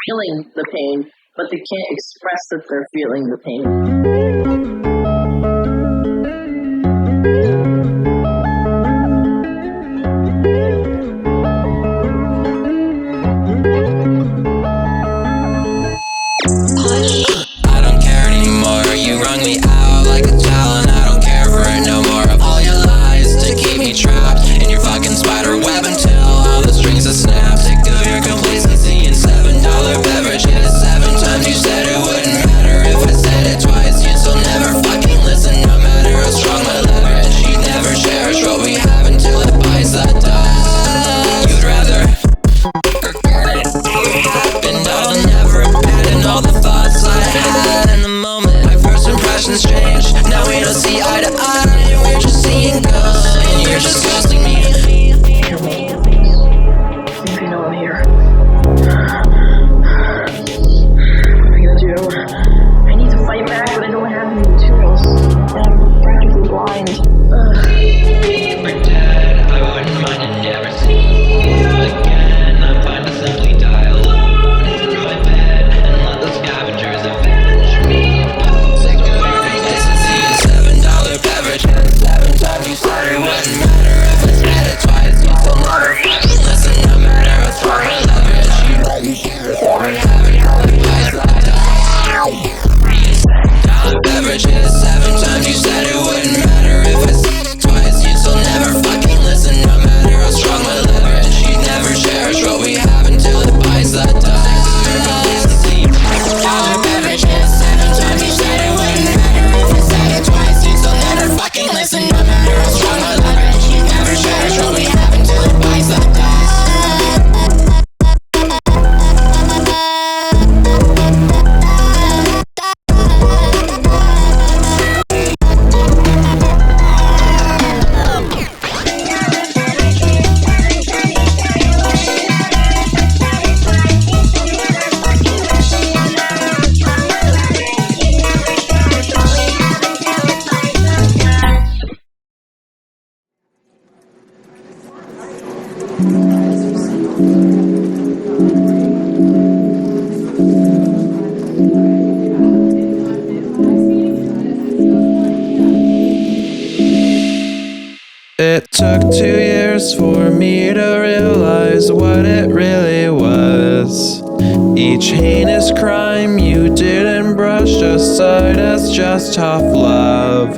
feeling the pain, but they can't express that they're feeling the pain. I don't care anymore, you wrung me out like a child, and I don't care for it no more. Of all your lies to keep me trapped in your fucking spider web until all the strings are snapped. Sick of your complacency and $7 beverages. 7 times you said it wouldn't matter if I said it twice. You still never fucking listen, no matter how strong my leverage. You never cherish what we have until it bites the dust. You'd rather forget it happened, all the never abandoned, all the thoughts I had in the moment. My first impressions changed, now we don't see eye to eye, and we're just seeing ghosts, and you're just ghosting me. Hear me. I think I know I'm here. What am I gonna do? I need to fight back, but I don't have any materials. I'm practically blind. We're dead, I wouldn't mind to never see you again. I'm fine to simply die alone in my bed and let the scavengers avenge me. Sick of your complacency and $7 beverages. 7 times you said it wouldn't matter if I said it twice. You still never fucking listen, no matter how strong my leverage. You let me care for it, having all the pies like $7 beverages. 7 times you said it wouldn't matter if I said it twice. You still never fucking listen, no matter how strong my leverage. You never cherish what we have until it bites the dust. $7 beverages. 7 times you said it wouldn't matter if I said it twice. You still never fucking listen, no matter how strong my leverage. You never cherish what we have until it bites the dust. It took 2 years for me to realize what it really was. Each heinous crime you didn't brush aside as just tough love.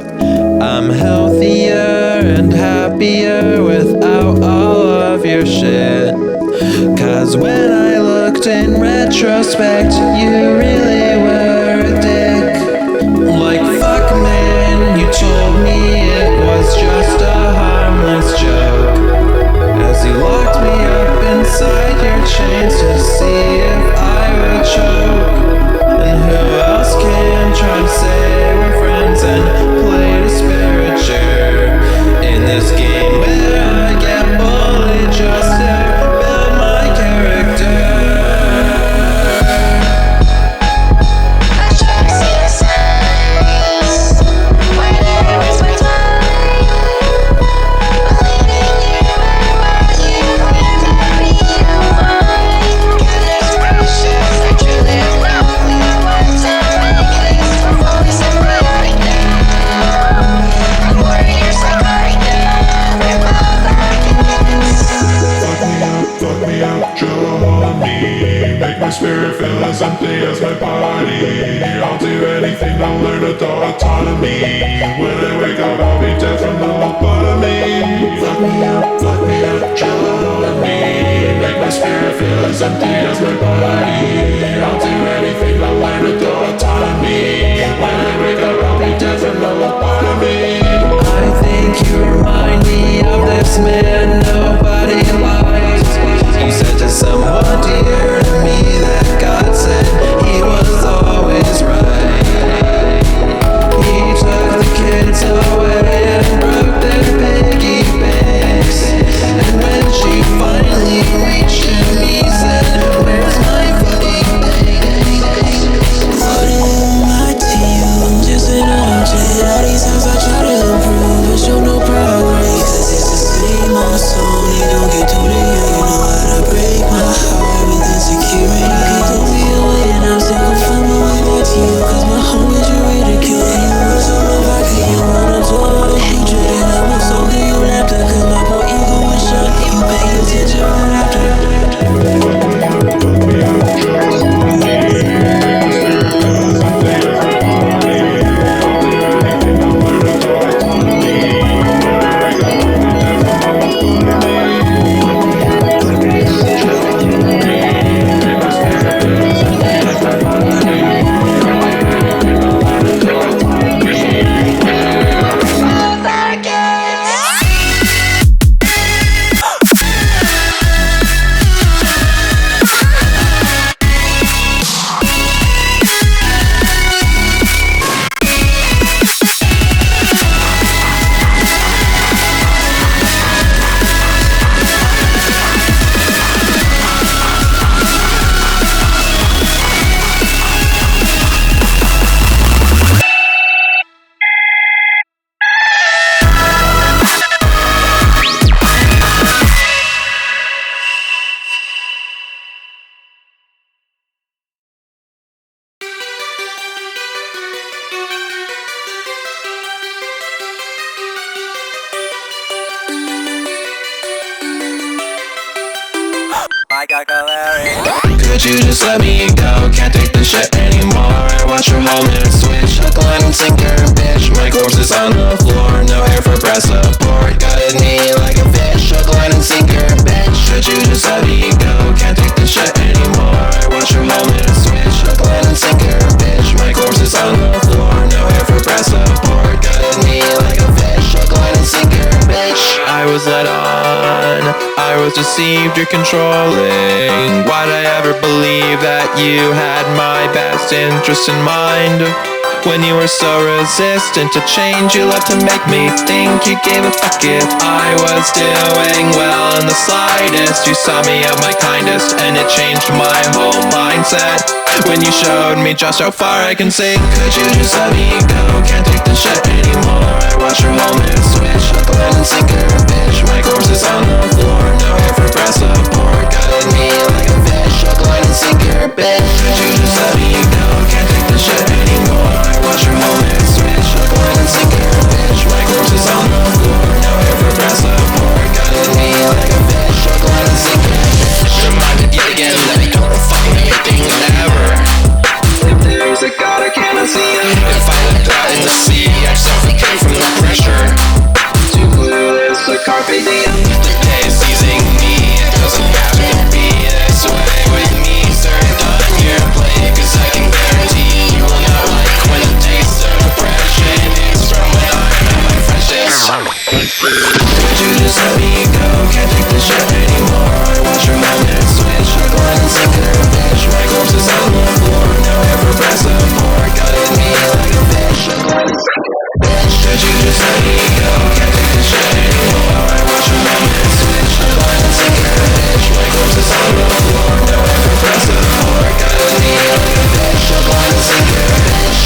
I'm healthier and happier without all of your shit. 'Cause when I looked in retrospect, you really were a dick. Like fuck man, you told me it was just a harmless joke, as you locked me up inside your chains to see if I would choke. And who else can try to say we're friends and play the spiritual in this game where I get bullied just to build my character? I try to see the signs where there was my time. Believing you were what you claimed to be the one. Goodness gracious, I truly don't know what to make of this. My voice is right now. I'm worried you're so right now. We're both arguments. Fuck me up, Johnny. Make my spirit feel as empty as my body. I'll do anything, I'll learn autonomy. When I wake up, I'll be dead from the lobotomy. Fuck me up, Johnny. Make my spirit feel as empty as my body. I'll do anything, I'll learn autonomy. When I wake up, I'll be dead from the lobotomy. I think you remind me of this man nobody liked. You said to someone dear to me that God said he was always right. He took the kids away and broke their piggy banks. And when she finally reached him, he said, "Where's my fucking thanks?" My team, I'm just an object. All these times I try to improve and show no progress. 'Cause it's the same old song, they don't get to the end. You know how to break my heart with this Could you just let me go? Can't take this shit anymore. I watch your whole minute switch. Hook, line, and sinker, bitch. My corpse is on the floor. No hair for press support. Gutted me like a fish. Hook, line, and sinker, bitch. Could you just let me go? Can't take this shit anymore. I watch your whole minute switch. Hook, line, and sinker, bitch. My corpse is on the floor. No hair for press support. Gutted me like a fish. Hook, line, and sinker, bitch. I was led on, I was deceived, you're controlling. Why'd I ever believe that you had my best interest in mind? When you were so resistant to change, you loved to make me think you gave a fuck if I was doing well in the slightest. You saw me at my kindest, and it changed my whole mindset when you showed me just how far I can see. Could you just let me go? Can't take this shit anymore. I watch your whole mood switch. Hook, line, and sinker, bitch. My corpse is on the floor. No hair for press support. Gutted me like a fish. Hook, line, and sinker, bitch. Could you just let me go? Can't take this shit anymore. I watch your whole mood switch. Hook, line, and sinker, bitch. My corpse is on the floor. No hair for press support. Gutted me like a fish. Hook, line, and sinker, bitch. Reminded yet again that I don't fucking anything ever. If there's a God, I cannot see him. If I let out in the sea, I suffocate from the pressure. Too clueless, a carpe diem. The day is seizing me. It doesn't have to be this way with me. Served on your plate, 'cause I can guarantee you will not like when the taste of depression is from when I'm at my freshest. Could you just let me go? Can't take this shit anymore. I watch your moment switch. Hook, line, and sinker, bitch. My corpse is on the floor. No hair for press support. Gutted me like a fish. Hook, line, and sinker, bitch. Could you just let me go? Can't take this shit anymore. I watch your moment switch. Hook, line, and sinker, bitch. My corpse is on the floor. No hair for press support. Gutted me like a fish. Hook, line, and sinker, bitch.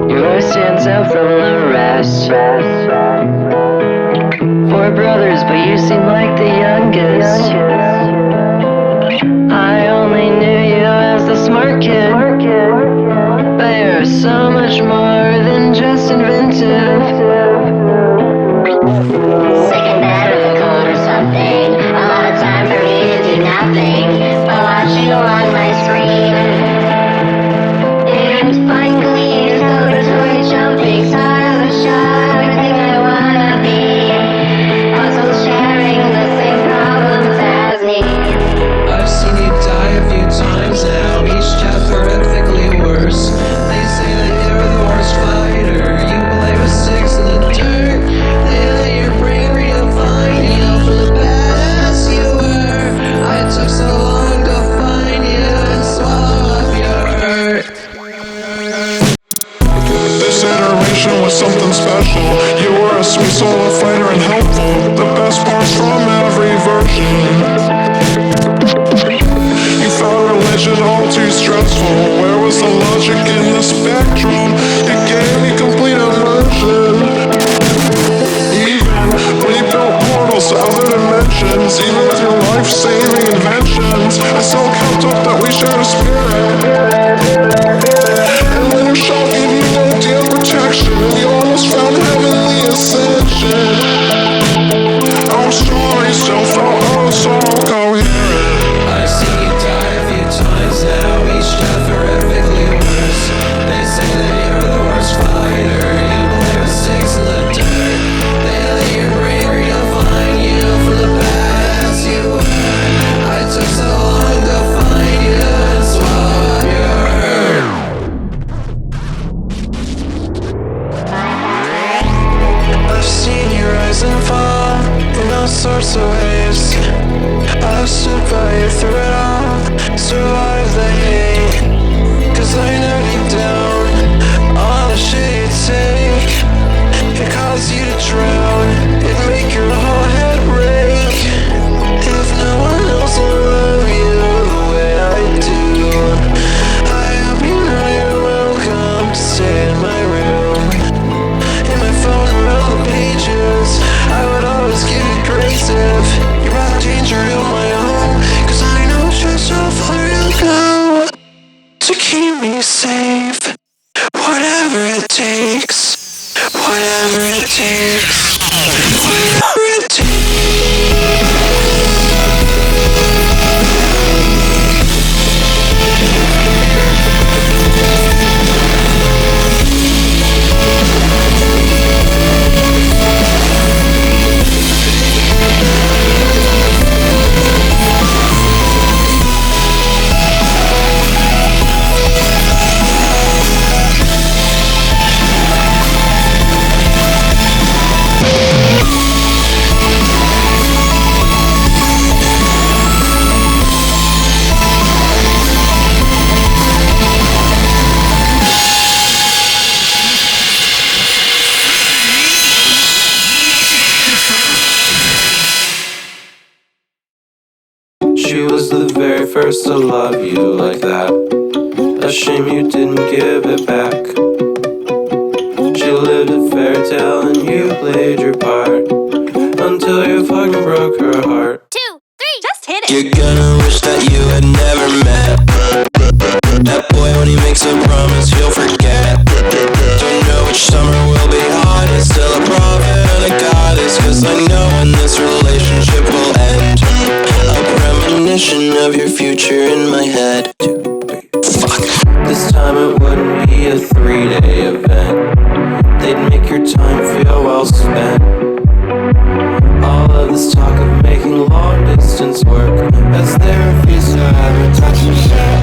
Yours stands out from the rest. Four brothers, but you seem like the youngest. I only knew you as the smart kid, but you're so much more than just inventive. Sick and bad of a cold or something. A lot of time for me to do nothing but watch you on my screen. And find glee, celebratory jumping, side of the shot, everything I wanna be. Also sharing the same problems as me. I've seen you die a few times now, each death horrifically worse. They say that you're the worst fighter. You play with sticks in the dirt. They let your brain redefine you for the badass you were. I took so long to find you and swallow up your hurt. This iteration was something special. You were a sweet soul, a fighter, and helpful. The best parts from every version. You found religion all too stressful. Where was the logic in the spectrum? It gave me complete immersion. Even when you built portals to other dimensions, even with your life-saving inventions, I still kept up that we shared a spirit. And when your shot gave you no damn protection, you almost found heavenly ascension. I'm sorry, still felt oh so coherent. I've seen you die a few times now, each death horrifically worse. They say that you're the worst fighter. You play with sticks in the dirt. They let your brain redefine you for the badass you were. I took so long to find you and swallow up your to keep me safe. Whatever it takes. Whatever it takes. Whatever it takes. She was the very first to love you like that. A shame you didn't give it back. She lived a fairy tale and you played your part until you fucking broke her heart. 2, 3, just hit it. You're gonna wish that you had never met that boy. When he makes a promise he'll forget. Don't know which summer will be hot. He's still a prophet and a goddess, 'cause I know when this relationship will end. A premonition of your future in my head. 2, 3, fuck. This time it wouldn't be a 3-day event. They'd make your time feel well spent. All of this talk of making long distance work, as they refuse to have her touch and share.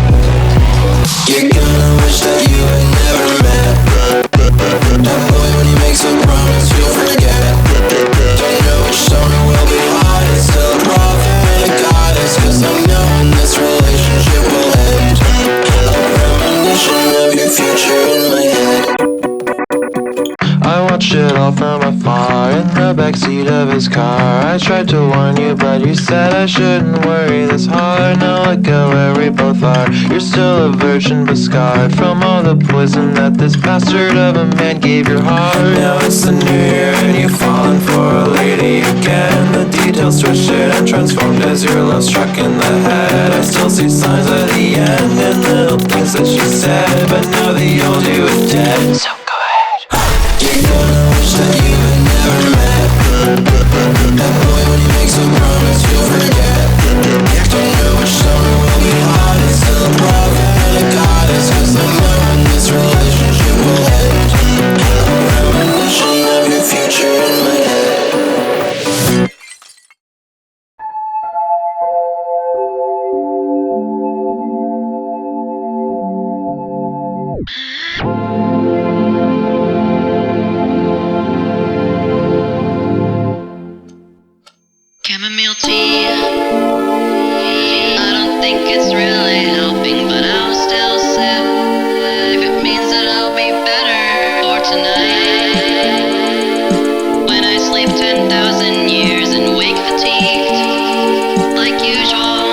You're gonna wish that you had never met that boy. When he makes a promise you'll forget. Don't know which summer will be hot. He's still a prophet and a goddess, 'cause I know when this relationship will end. A premonition of your future in my head. I watched it all from afar in the backseat of his car. I tried to warn you, but you said I shouldn't worry this hard. Now look at where we both are. You're still a virgin but scarred from all the poison that this bastard of a man gave your heart. Now it's the new year and you've fallen for a lady again. The details twisted and transformed as your love struck in the head. I still see signs of the end and little things that she said, but now the old you is dead. So you're gonna wish that you had never met that boy. When he makes a promise you'll forget. Don't know which summer will be hot. He's still a prophet and a goddess, 'cause I know when this relationship will end. A premonition of your future in my head. Chamomile tea. I don't think it's really helping, but I'll still sip if it means that I'll be better for tonight. When I sleep 10,000 years and wake fatigued, like usual.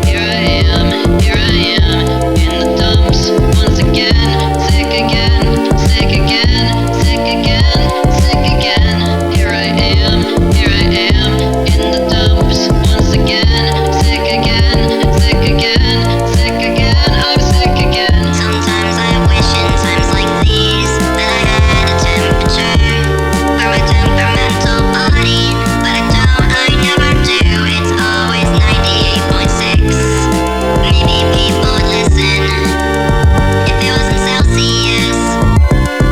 Here I am in the dumps once again, sick again, sick again, sick again, sick again. Here I am in the dumps once again, sick again, sick again, sick again. I'm sick again. Sometimes I wish in times like these that I had a temperature for my temperamental body, but I don't, I never do. It's always 98.6. Maybe people would listen if it was in Celsius,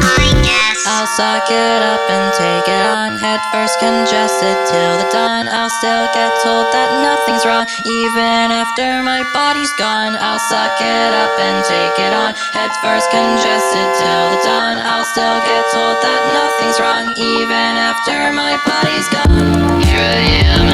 I guess. I'll suck it up and take it on. Head first congested till the dawn. I'll still get told that nothing's wrong even after my body's gone. I'll suck it up and take it on. Head first congested till the dawn. I'll still get told that nothing's wrong even after my body's gone. Here I am